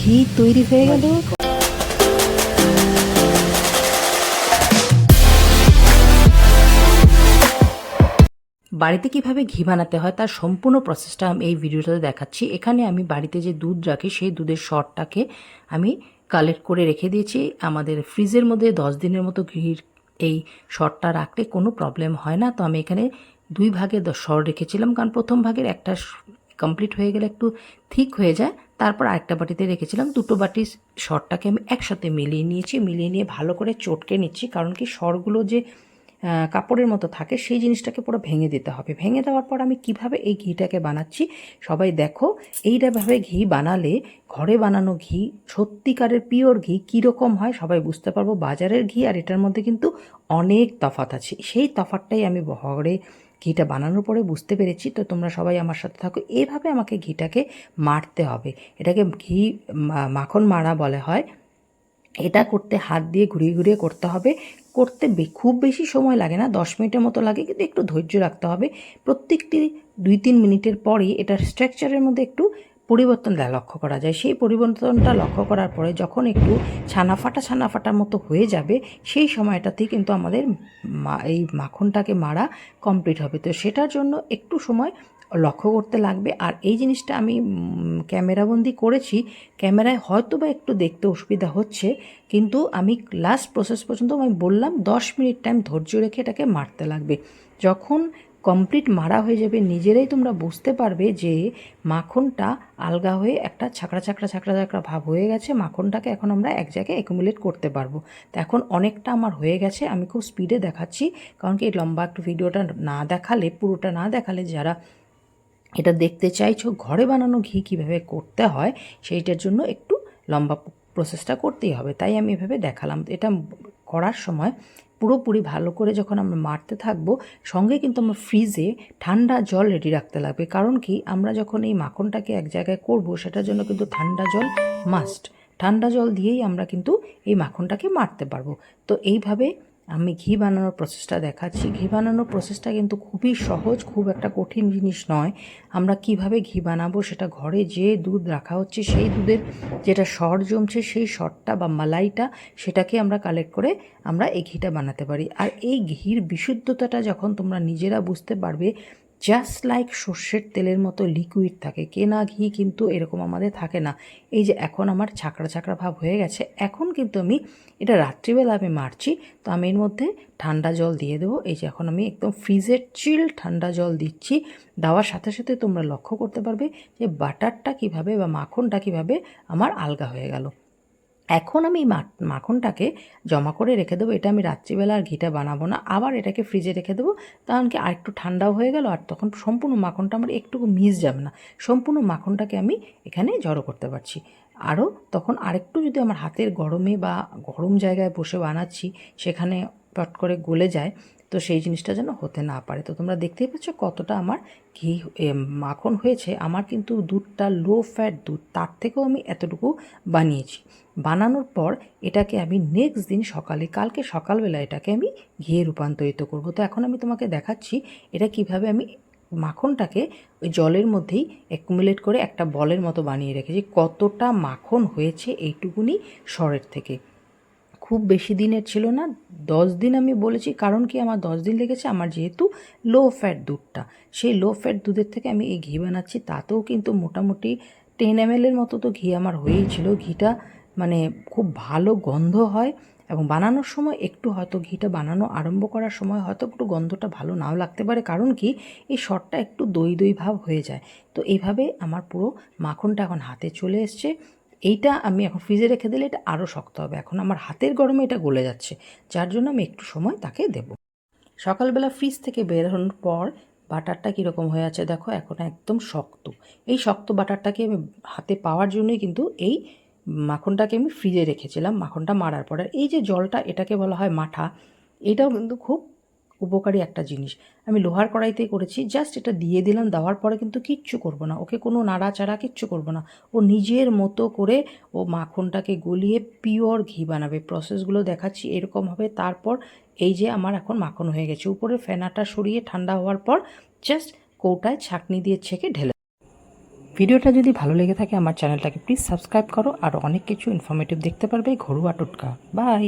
ঘি তৈরি হয়ে গেল। বাড়িতে কিভাবে ঘি বানাতে হয় তার সম্পূর্ণ প্রসেসটা আমি এই ভিডিওটাতে দেখাচ্ছি। এখানে আমি বাড়িতে যে দুধ রাখি সেই দুধের সরটাকে আমি কালেক্ট করে রেখে দিয়েছি। আমাদের ফ্রিজের মধ্যে 10 দিনের মতো ঘির এই সরটা রাখলে কোনো প্রবলেম হয় না। তো আমি এখানে 2 ভাগে সর রেখেছিলাম, কারণ প্রথম ভাগের একটা কমপ্লিট হয়ে গেলে একটু থিক হয়ে যায়। তারপর আরেকটা বাটিতে রেখেছিলাম। 2টো বাটি সরটাকে আমি একসাথে মিলিয়ে নিয়েছি। মিলিয়ে নিয়ে ভালো করে চটকে নিচ্ছি, কারণ কি সরগুলো যে কাপড়ের মতো থাকে সেই জিনিসটাকে পুরো ভেঙে দিতে হবে। ভেঙে দেওয়ার পর আমি কিভাবে এই ঘিটাকে বানাচ্ছি সবাই দেখো। এইভাবে ঘি বানালে, ঘরে বানানো ঘি, সত্যিকারের পিওর ঘি কীরকম হয় সবাই বুঝতে পারবো। বাজারের ঘি আর এটার মধ্যে কিন্তু অনেক তফাৎ আছে। সেই তফাৎটাই আমি ঘরে ঘিটা বানানোর পরে বুঝতে পেরেছি। তো তোমরা সবাই আমার সাথে থাকো। এইভাবে আমাকে ঘিটাকে মারতে হবে। এটাকে ঘি মাখন মারা বলে হয়। এটা করতে হাত দিয়ে ঘুরিয়ে ঘুরিয়ে করতে হবে। করতে খুব বেশি সময় লাগে না, 10 মিনিটের মতো লাগে, কিন্তু একটু ধৈর্য রাখতে হবে। প্রত্যেকটি 2-3 মিনিটের পরেই এটার স্ট্রাকচারের মধ্যে একটু পরিবর্তন লক্ষ্য করা যায়। সেই পরিবর্তনটা লক্ষ্য করার পরে যখন একটু ছানা ফাটার মতো হয়ে যাবে, সেই সময়টাতেই কিন্তু আমাদের এই মাখনটাকে মারা কমপ্লিট হবে। তো সেটার জন্য একটু সময় লক্ষ্য করতে লাগবে। আর এই জিনিসটা আমি ক্যামেরাবন্দি করেছি, ক্যামেরায় হয়তো বা একটু দেখতে অসুবিধা হচ্ছে, কিন্তু আমি লাস্ট প্রসেস পর্যন্ত আমি বললাম 10 মিনিট টাইম ধৈর্য রেখে এটাকে মারতে লাগবে। যখন কমপ্লিট মারা হয়ে যাবে নিজেরাই তোমরা বুঝতে পারবে যে মাখনটা আলগা হয়ে একটা ছাকড়া ভাব হয়ে গেছে। মাখনটাকে এখন আমরা এক জায়গায় অ্যাকুমুলেট করতে পারবো। তো এখন অনেকটা আমার হয়ে গেছে। আমি খুব স্পিডে দেখাচ্ছি, কারণ কি লম্বা একটু ভিডিওটা না দেখালে, পুরোটা না দেখালে যারা এটা দেখতে চাইছো ঘরে বানানো ঘি কীভাবে করতে হয় সেইটার জন্য একটু লম্বা প্রসেসটা করতেই হবে। তাই আমি এভাবে দেখালাম। এটা করার সময় পুরোপুরি ভালো করে যখন আমরা মারতে থাকবো, সঙ্গে কিন্তু আমরা ফ্রিজে ঠান্ডা জল রেডি রাখতে লাগবে। কারণ কি আমরা যখন এই মাখনটাকে এক জায়গায় করব, সেটার জন্য কিন্তু ঠান্ডা জল মাস্ট। ঠান্ডা জল দিয়েই আমরা কিন্তু এই মাখনটাকে মারতে পারবো। তো এইভাবে আমি ঘি বানানোর প্রসেসটা দেখাচ্ছি। ঘি বানানোর প্রসেসটা কিন্তু খুবই সহজ, খুব একটা কঠিন জিনিস নয়। আমরা কিভাবে ঘি বানাবো সেটা, ঘরে যে দুধ রাখা হচ্ছে সেই দুধের যেটা সর জমছে সেই সরটা বা মালাইটা, সেটাকে আমরা কালেক্ট করে আমরা এই ঘিটা বানাতে পারি। আর এই ঘির বিশুদ্ধতাটা যখন তোমরা নিজেরা বুঝতে পারবে, জাস্ট লাইক সর্ষের তেলের মতো লিকুইড থাকে। কেনা ঘি কিন্তু এরকম আমাদের থাকে না। এই যে এখন আমার ছাকড়া ভাব হয়ে গেছে, এখন কিন্তু আমি এটা রাত্রিবেলা আমি মারছি। তো আমি এর মধ্যে ঠান্ডা জল দিয়ে দেবো। এই যে এখন আমি একদম ফ্রিজের চিল ঠান্ডা জল দিচ্ছি। দেওয়ার সাথে সাথে তোমরা লক্ষ্য করতে পারবে যে বাটারটা কীভাবে বা মাখনটা কীভাবে আমার আলগা হয়ে গেল। এখন আমি মাখনটাকে জমা করে রেখে দেবো। এটা আমি রাত্রিবেলা আর ঘিটা বানাবো না, আবার এটাকে ফ্রিজে রেখে দেবো। কারণ কি আরেকটু ঠান্ডাও হয়ে গেল, আর তখন সম্পূর্ণ মাখনটা আমার একটুকু মিস যাবে না। সম্পূর্ণ মাখনটাকে আমি এখানে জড়ো করতে পারছি। আরও তখন আরেকটু যদি আমার হাতের গরমে বা গরম জায়গায় বসে বানাচ্ছি সেখানে পট করে গলে যায়, তো সেই জিনিসটা যেন হতে না পারে। তো তোমরা দেখতেই পাচ্ছ কতটা আমার ঘি মাখন হয়েছে। আমার কিন্তু দুধটা লো ফ্যাট দুধ, তার থেকেও আমি এতটুকু বানিয়েছি। বানানোর পর এটাকে আমি নেক্সট দিন সকালে, কালকে সকালবেলা এটাকে আমি ঘিয়ে রূপান্তরিত করব। তো এখন আমি তোমাকে দেখাচ্ছি এটা কিভাবে আমি মাখনটাকে ওই জলের মধ্যেই অ্যাকুমুলেট করে একটা বলের মতো বানিয়ে রেখেছি। কতটা মাখন হয়েছে এইটুকুনি সরের থেকে। খুব বেশি দিনের ছিল না, 10 দিন আমি বলেছি। কারণ কি আমার 10 দিন লেগেছে, আমার যেহেতু লো ফ্যাট দুধটা, সেই লো ফ্যাট দুধের থেকে আমি এই ঘি বানাচ্ছি। তাতেও কিন্তু মোটামুটি 10 ml মতো তো ঘি আমার হয়েই ছিল। ঘিটা মানে খুব ভালো গন্ধ হয়, এবং বানানোর সময় একটু হয়তো ঘিটা বানানো আরম্ভ করার সময় হয়তো একটু গন্ধটা ভালো নাও লাগতে পারে, কারণ কি এই সরটা একটু দই ভাব হয়ে যায়। তো এইভাবে আমার পুরো মাখনটা এখন হাতে চলে এসছে। এইটা আমি এখন ফ্রিজে রেখে দিলে এটা আরও শক্ত হবে। এখন আমার হাতের গরমে এটা গলে যাচ্ছে, যার জন্য আমি একটু সময় তাকে দেব। সকালবেলা ফ্রিজ থেকে বেরোনোর পর বাটারটা কীরকম হয়ে আছে দেখো, এখন একদম শক্ত। এই শক্ত বাটারটাকে আমি হাতে পাওয়ার জন্যই কিন্তু এই মাখনটাকে আমি ফ্রিজে রেখেছিলাম মাখনটা মারার পর। আর এই যে জলটা, এটাকে বলা হয় মাঠা। এটাও কিন্তু খুব উপকারী একটা জিনিস। আমি লোহার কড়াইতেই করেছি। জাস্ট এটা দিয়ে দিলাম, দেওয়ার পরে কিন্তু কিচ্ছু করব না, ওকে কোনো নাড়াচাড়া কিচ্ছু করব না। ও নিজের মতো করে ও মাখনটাকে গলিয়ে পিওর ঘি বানাবে। প্রসেসগুলো দেখাচ্ছি এরকম হবে। তারপর এই যে আমার এখন মাখন হয়ে গেছে, উপরে ফেনাটা সরিয়ে ঠান্ডা হওয়ার পর জাস্ট কৌটায় ছাঁকনি দিয়ে ছেঁকে ঢেলে। ভিডিওটা যদি ভালো লেগে থাকে আমার চ্যানেলটাকে প্লিজ সাবস্ক্রাইব করো, আর অনেক কিছু ইনফরমেটিভ দেখতে পারবে ঘরোয়া টোটকা। বাই।